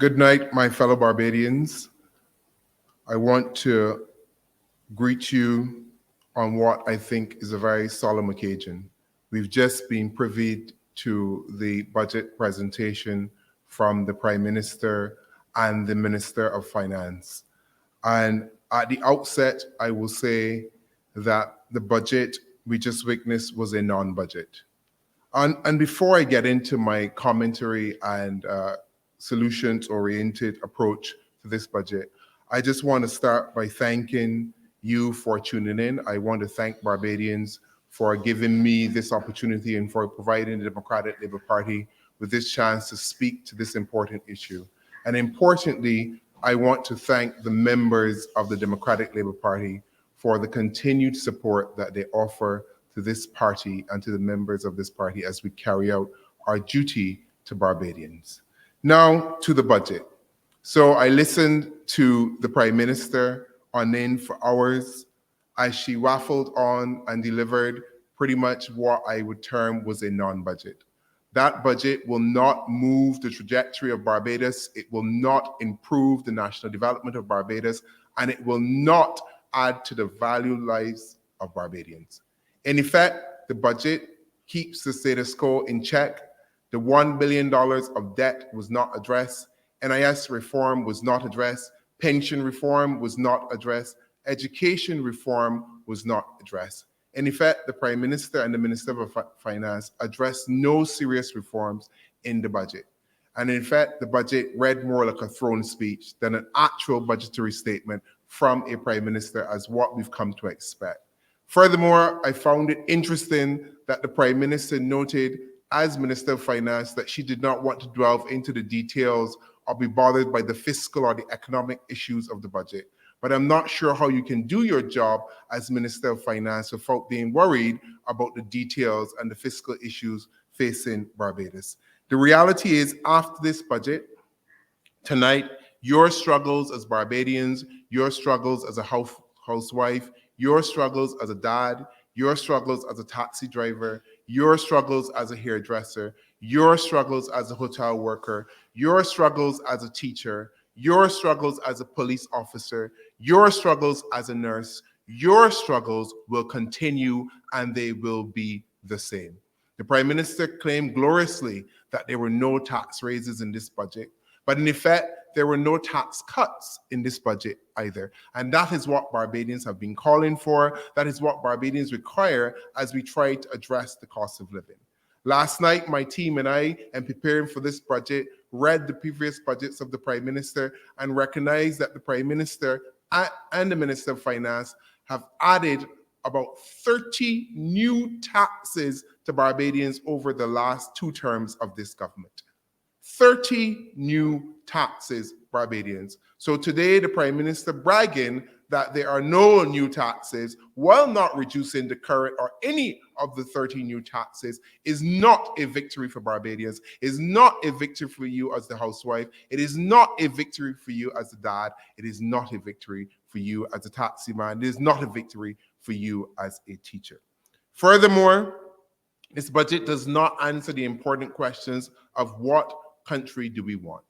Good night, my fellow Barbadians. I want to greet you on what I think is a very solemn occasion. We've just been privy to the budget presentation from the Prime Minister and the Minister of Finance. And at the outset, I will say that the budget we just witnessed was a non-budget. And before I get into my commentary and solutions-oriented approach to this budget, I just want to start by thanking you for tuning in. I want to thank Barbadians for giving me this opportunity and for providing the Democratic Labour Party with this chance to speak to this important issue. And importantly, I want to thank the members of the Democratic Labour Party for the continued support that they offer to this party and to the members of this party as we carry out our duty to Barbadians. Now to the budget. So I listened to the Prime Minister on in for hours as she waffled on and delivered pretty much what I would term was a non-budget. That budget will not move the trajectory of Barbados, it will not improve the national development of Barbados, and it will not add to the value lives of Barbadians. In effect, the budget keeps the status quo in check. The $1 billion of debt was not addressed. NIS reform was not addressed. Pension reform was not addressed. Education reform was not addressed. In effect, the Prime Minister and the Minister of Finance addressed no serious reforms in the budget. And in fact, the budget read more like a throne speech than an actual budgetary statement from a Prime Minister as what we've come to expect. Furthermore, I found it interesting that the Prime Minister noted as Minister of Finance that she did not want to delve into the details or be bothered by the fiscal or the economic issues of the budget. But I'm not sure how you can do your job as Minister of Finance without being worried about the details and the fiscal issues facing Barbados. The reality is, after this budget, tonight, your struggles as Barbadians, your struggles as a housewife, your struggles as a dad, your struggles as a taxi driver, your struggles as a hairdresser, your struggles as a hotel worker, your struggles as a teacher, your struggles as a police officer, your struggles as a nurse, your struggles will continue and they will be the same. The Prime Minister claimed gloriously that there were no tax raises in this budget, but in effect, there were no tax cuts in this budget either. And that is what Barbadians have been calling for. That is what Barbadians require as we try to address the cost of living. Last night, my team and I, in preparing for this budget, read the previous budgets of the Prime Minister and recognized that the Prime Minister and the Minister of Finance have added about 30 new taxes to Barbadians over the last 2 terms of this government. 30 new taxes, Barbadians. So today, the Prime Minister bragging that there are no new taxes while not reducing the current or any of the 30 new taxes is not a victory for Barbadians, is not a victory for you as the housewife, it is not a victory for you as the dad, it is not a victory for you as a taxi man, it is not a victory for you as a teacher. Furthermore, this budget does not answer the important questions of what country do we want?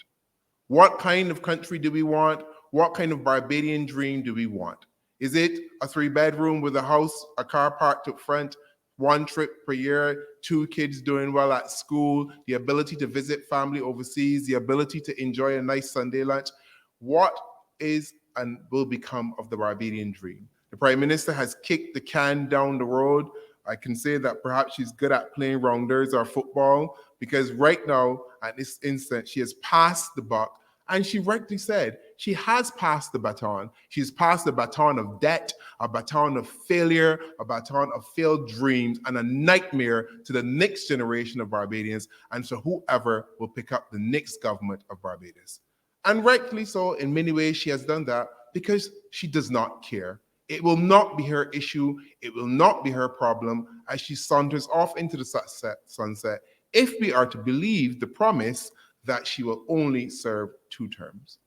What kind of country do we want? What kind of Barbadian dream do we want? Is it a 3-bedroom with a house, a car parked up front, 1 trip per year, 2 kids doing well at school, the ability to visit family overseas, the ability to enjoy a nice Sunday lunch? What is and will become of the Barbadian dream? The Prime Minister has kicked the can down the road. I can say that perhaps she's good at playing rounders or football, because right now, at this instant, she has passed the buck. And she rightly said, she has passed the baton. She's passed the baton of debt, a baton of failure, a baton of failed dreams, and a nightmare to the next generation of Barbadians, and so whoever will pick up the next government of Barbados. And rightly so, in many ways, she has done that because she does not care. It will not be her issue. It will not be her problem as she saunters off into the sunset, if we are to believe the promise that she will only serve 2 terms.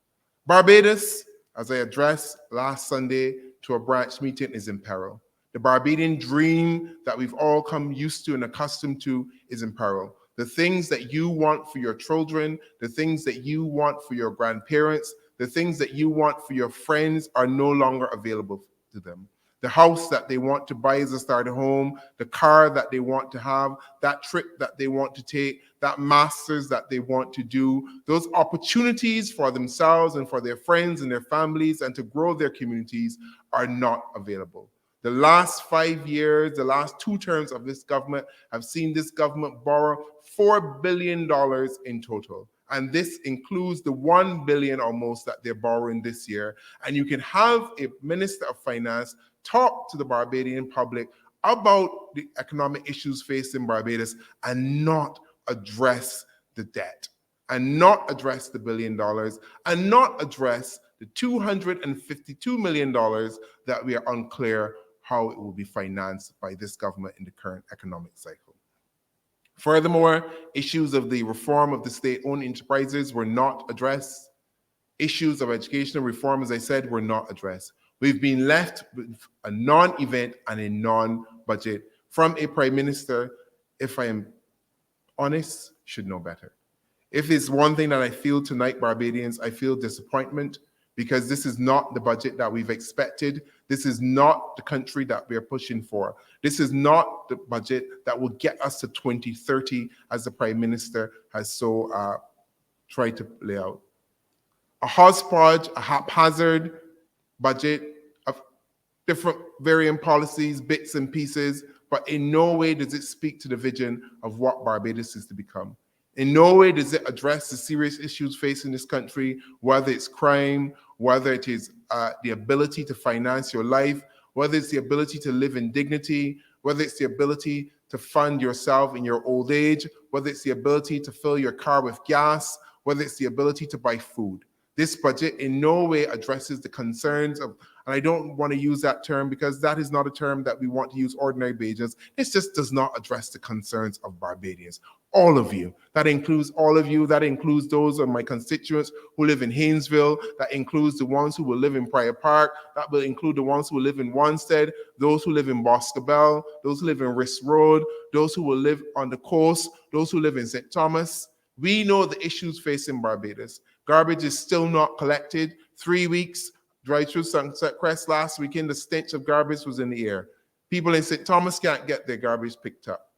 Barbados, as I addressed last Sunday to a branch meeting, is in peril. The Barbadian dream that we've all come used to and accustomed to is in peril. The things that you want for your children, the things that you want for your grandparents, the things that you want for your friends are no longer available to them. The house that they want to buy as a starter home, the car that they want to have, that trip that they want to take, that master's that they want to do, those opportunities for themselves and for their friends and their families and to grow their communities are not available. The last 5 years, the last 2 terms of this government have seen this government borrow $4 billion in total. And this includes the $1 billion almost that they're borrowing this year. And you can have a Minister of Finance talk to the Barbadian public about the economic issues facing Barbados and not address the debt, and not address the $1 billion, and not address the $252 million that we are unclear how it will be financed by this government in the current economic cycle. Furthermore, issues of the reform of the state-owned enterprises were not addressed. Issues of educational reform, as I said, were not addressed. We've been left with a non-event and a non-budget from a prime minister, if I am honest, should know better. If it's one thing that I feel tonight, Barbadians, I feel disappointment because this is not the budget that we've expected. This is not the country that we're pushing for. This is not the budget that will get us to 2030 as the prime minister has so tried to lay out. A hodgepodge, a haphazard budget of different varying policies, bits and pieces, but in no way does it speak to the vision of what Barbados is to become. In no way does it address the serious issues facing this country, whether it's crime, whether it is the ability to finance your life, whether it's the ability to live in dignity, whether it's the ability to fund yourself in your old age, whether it's the ability to fill your car with gas, whether it's the ability to buy food. This budget in no way addresses the concerns of, and I don't want to use that term because that is not a term that we want to use, ordinary Bajans. It just does not address the concerns of Barbadians. All of you. That includes all of you. That includes those of my constituents who live in Haynesville. That includes the ones who will live in Prior Park. That will include the ones who live in Wanstead, those who live in Boscobel, those who live in Risk Road, those who will live on the coast, those who live in St. Thomas. We know the issues facing Barbados. Garbage is still not collected. 3 weeks, right through Sunset Crest last weekend, the stench of garbage was in the air. People in St. Thomas can't get their garbage picked up.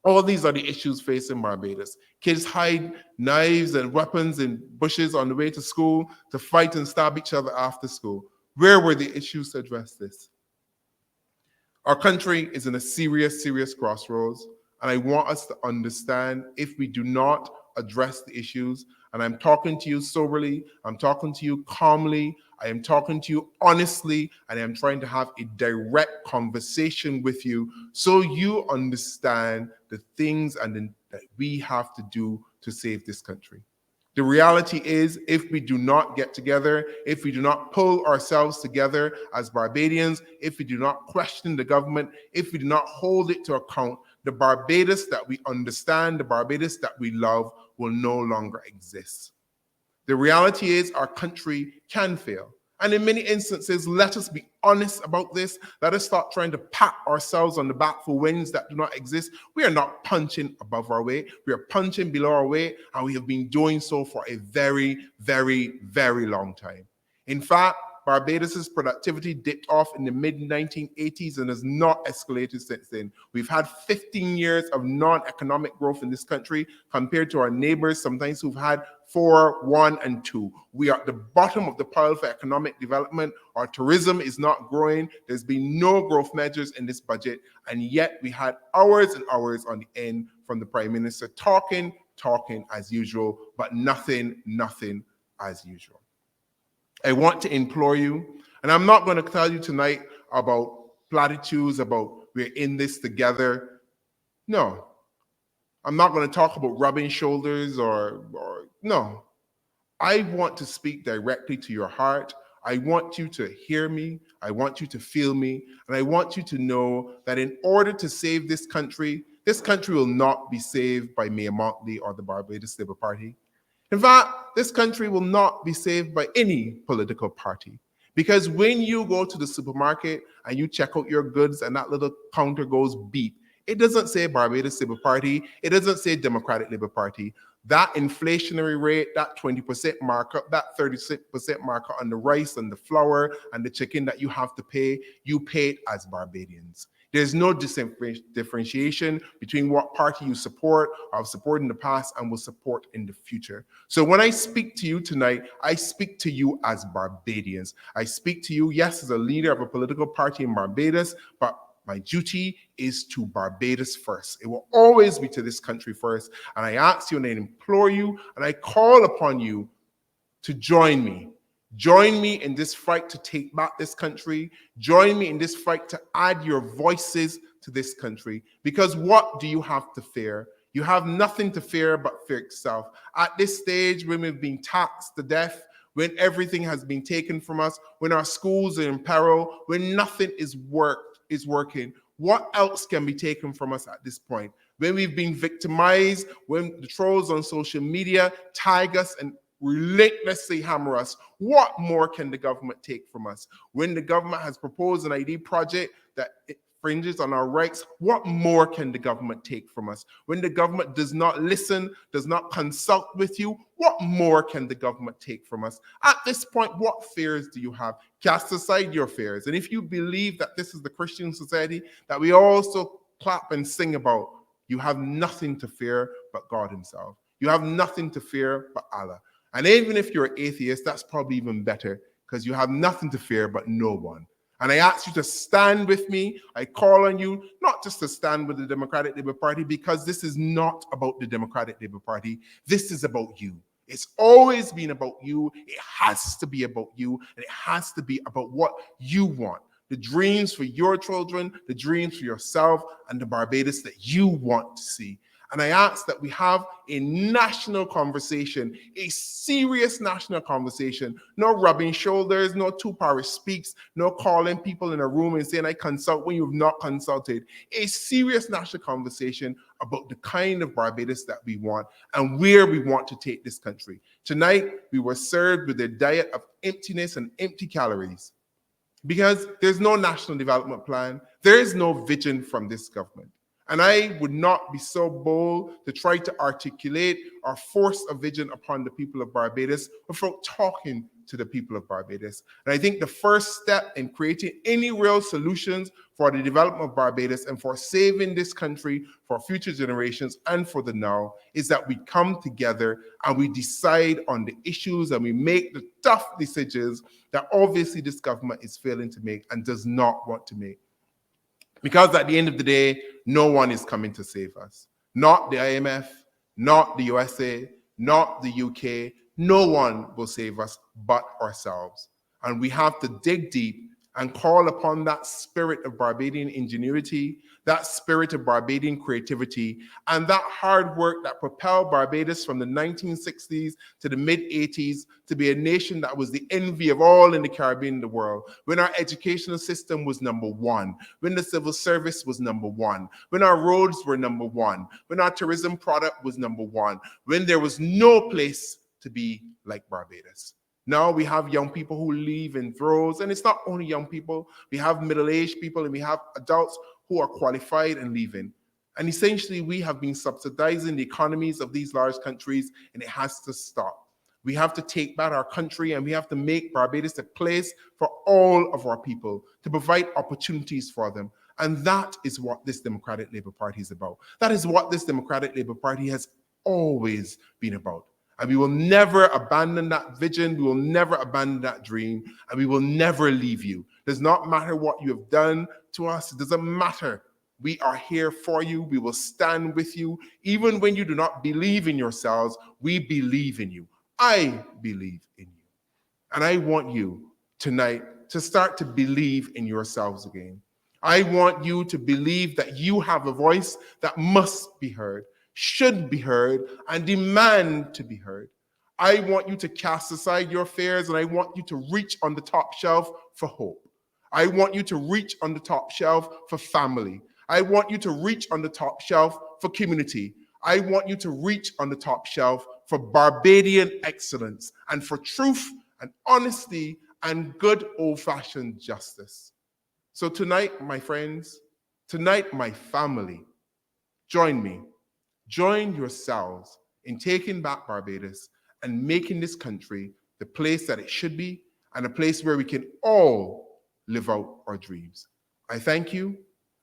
All these are the issues facing Barbados. Kids hide knives and weapons in bushes on the way to school to fight and stab each other after school. Where were the issues to address this? Our country is in a serious, serious crossroads, and I want us to understand if we do not address the issues, and I'm talking to you soberly, I'm talking to you calmly, I am talking to you honestly, and I'm trying to have a direct conversation with you so you understand the things that we have to do to save this country. The reality is, if we do not get together, if we do not pull ourselves together as Barbadians, if we do not question the government, if we do not hold it to account, the Barbados that we understand, the Barbados that we love will no longer exist. The reality is our country can fail. And in many instances, let us be honest about this. Let us stop trying to pat ourselves on the back for wins that do not exist. We are not punching above our weight. We are punching below our weight, and we have been doing so for a very, very, very long time. In fact, Barbados's productivity dipped off in the mid-1980s and has not escalated since then. We've had 15 years of non-economic growth in this country compared to our neighbors, sometimes who've had 4, 1, and 2. We are at the bottom of the pile for economic development. Our tourism is not growing. There's been no growth measures in this budget, and yet we had hours and hours on the end from the Prime Minister talking as usual, but nothing as usual. I want to implore you, and I'm not going to tell you tonight about platitudes, about we're in this together. No. I'm not going to talk about rubbing shoulders or no. I want to speak directly to your heart. I want you to hear me. I want you to feel me. And I want you to know that in order to save this country will not be saved by Mayor Montley or the Barbados Labour Party. In fact, this country will not be saved by any political party. Because when you go to the supermarket and you check out your goods and that little counter goes beep, It doesn't say Barbados Labour Party. It doesn't say Democratic Labour Party. That inflationary rate, that 20% markup, that 36% markup on the rice and the flour and the chicken that you have to pay, you pay it as Barbadians. There's no differentiation between what party you support or have supported in the past and will support in the future. So when I speak to you tonight, I speak to you as Barbadians. I speak to you, yes, as a leader of a political party in Barbados, but my duty is to Barbados first. It will always be to this country first. And I ask you and I implore you and I call upon you to join me. Join me in this fight to take back this country. Join me in this fight to add your voices to this country. Because what do you have to fear? You have nothing to fear but fear itself. At this stage, when we've been taxed to death, when everything has been taken from us, when our schools are in peril, when nothing is working, what else can be taken from us at this point? When we've been victimized, when the trolls on social media tag us and relentlessly hammer us, what more can the government take from us? When the government has proposed an ID project that infringes on our rights, what more can the government take from us? When the government does not listen, does not consult with you, what more can the government take from us? At this point, what fears do you have? Cast aside your fears. And if you believe that this is the Christian society that we also clap and sing about, you have nothing to fear but God himself. You have nothing to fear but Allah. And even if you're an atheist, that's probably even better because you have nothing to fear but no one. And I ask you to stand with me. I call on you not just to stand with the Democratic Labour Party, because this is not about the Democratic Labour Party. This is about you. It's always been about you. It has to be about you. And it has to be about what you want. The dreams for your children, the dreams for yourself, and the Barbados that you want to see. And I ask that we have a national conversation, a serious national conversation, no rubbing shoulders, no two parish speaks, no calling people in a room and saying, I consult when you've not consulted. A serious national conversation about the kind of Barbados that we want and where we want to take this country. Tonight, we were served with a diet of emptiness and empty calories because there's no national development plan. There is no vision from this government. And I would not be so bold to try to articulate or force a vision upon the people of Barbados without talking to the people of Barbados. And I think the first step in creating any real solutions for the development of Barbados and for saving this country for future generations and for the now is that we come together and we decide on the issues and we make the tough decisions that obviously this government is failing to make and does not want to make. Because at the end of the day, no one is coming to save us. Not the IMF, not the USA, not the UK. No one will save us but ourselves. And we have to dig deep and call upon that spirit of Barbadian ingenuity, that spirit of Barbadian creativity, and that hard work that propelled Barbados from the 1960s to the mid-80s to be a nation that was the envy of all in the Caribbean and the world, when our educational system was number one, when the civil service was number one, when our roads were number one, when our tourism product was number one, when there was no place to be like Barbados. Now we have young people who leave in droves, and it's not only young people. We have middle-aged people and we have adults who are qualified and leaving. And essentially, we have been subsidizing the economies of these large countries, and it has to stop. We have to take back our country, and we have to make Barbados a place for all of our people, to provide opportunities for them. And that is what this Democratic Labour Party is about. That is what this Democratic Labour Party has always been about. And we will never abandon that vision. We will never abandon that dream. And we will never leave you. It does not matter what you have done to us. It doesn't matter. We are here for you. We will stand with you. Even when you do not believe in yourselves, we believe in you. I believe in you. And I want you tonight to start to believe in yourselves again. I want you to believe that you have a voice that must be heard, should be heard, and demand to be heard. I want you to cast aside your fears, and I want you to reach on the top shelf for hope. I want you to reach on the top shelf for family. I want you to reach on the top shelf for community. I want you to reach on the top shelf for Barbadian excellence and for truth and honesty and good old-fashioned justice. So tonight, my friends, tonight, my family, join me. Join yourselves in taking back Barbados and making this country the place that it should be and a place where we can all live out our dreams. I thank you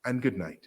and good night.